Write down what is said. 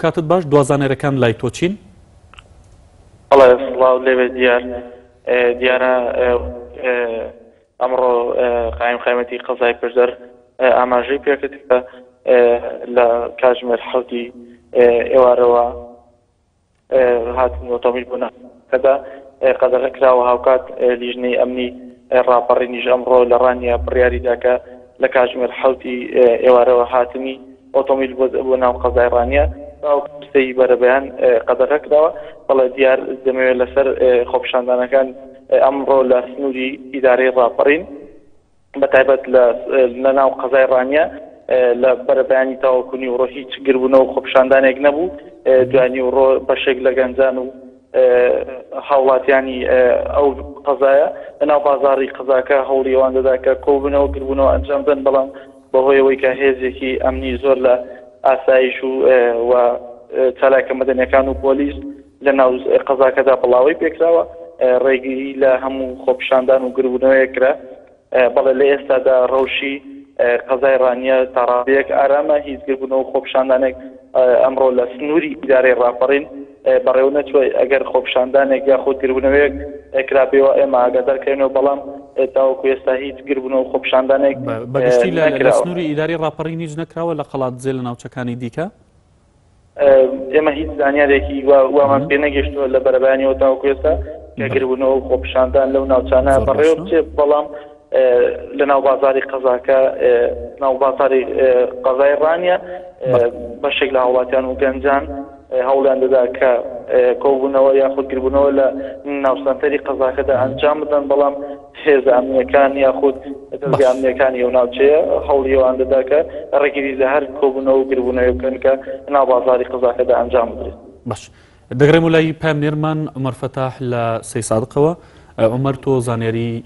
کاتت باش دوازانێرەکان لای تۆ چین؟ بەڵێ سڵاو لێوێ دیارە ئەمڕۆ قایم خایمەتی قەزای پشدەر ئاماژەی پێکرد کە لە کاتژمێر 7 ئێوارەوە هاتن ئۆتۆمبیل بوون کەدا قەدەغە کراوە هاوکات لیژنەی ئەمنی ڕاپەڕینیش ئەمڕۆ لە ڕانیە بڕیاریدا کە لە کاتژمێر 7 ئێوارەوە هاتنی ئۆتۆمبیل بۆ ناو قەزای ڕانیە باوکستەی بەرەبەیان قەدەغە کراوە. بەڵێ دیار دەمەوێت لەسەر خۆپیشاندانەکان ئەمڕۆ لە سنووری ئیدارەی ڕاپەڕین بەتایبەت لە ناو قەزای ڕانیە لە بەرەبەیانی تاوەکوونی وڕۆ هیچ گربوونەوە خۆپیشاندانێک نەبوو. دوانی وڕۆ بەشێک لە گەنجان و هاوڵاتیانی ئەو قەزایە لەناو بازاڕی قەزاکە هەوڵی ئەوان دەدا کە کۆبوونەوە گربوونەوە ئەنجام بدەن، بەڵام بەهۆی ئەوەی کە هێزێکی ئەمنی زۆر لە ئاسایش و چالاکە مەدەنیەکان و پۆلیس لە ناو قەزاکەدا بڵاوی پێکراوە، ڕێگیری لە هەموو خۆپیشاندان و گربوونەوەی کرا. بەڵێ لە ئێستادا ڕەوشی قەزای ڕانیە تاڕابەیەک ئارامە، هیچ گربوونەوە خۆپیشاندانێک ئەمڕۆ لە سنووری ئیدارەی ڕاپەڕین بەڕێوە نەچووە. ئەگەر خۆپیشاندانێک یاخود گربوونەوەیەک کرابێەوە ئێمە ئاگادارکەینەوە، بەڵام تاوەکو ئێستا هیچ گربوونەوە خۆپیشاندانێک بەگشتی لە سنووری ئیداری ڕاپەڕینیش نەکراوە لە قەڵاتجێ لە ناوچەکانی دیکە؟ ئێمە هیچ زانیارێکی وامان پێ نەگەشتووە لە بەرەبەیانیەوە تاوەکو ئێستا کە گربوونەوە خۆپیشاندان لەو ناوچانە بەڕێوە بچێت، بەڵام لە ناو بازاری قەزاکە ناو بازاری قەزای ڕانیە بەشێک لە هاوڵاتیان و گەنجان هەوڵیان دەدا کە کۆبوونەوە یاخود گربوونەوە لە ناوسەنتەری قەزاکەدا ئەنجام بدەن، بەڵام هێز ئەمنیەکان یاخود دەستگای ئەمنیەکانی ئەو ناوچەیە هەوڵی ئەوان دەدا کە ڕێگیری لە هەر کۆبوونەوە و گربوونەوە بکەن کە ناو بازاری قەزاکەدا ئەنجام بدرێت. باش دەگرێم و لای پامنێرمان عومەر فەتاح لە سەی سادقەوە. عومەر تۆ زانیاری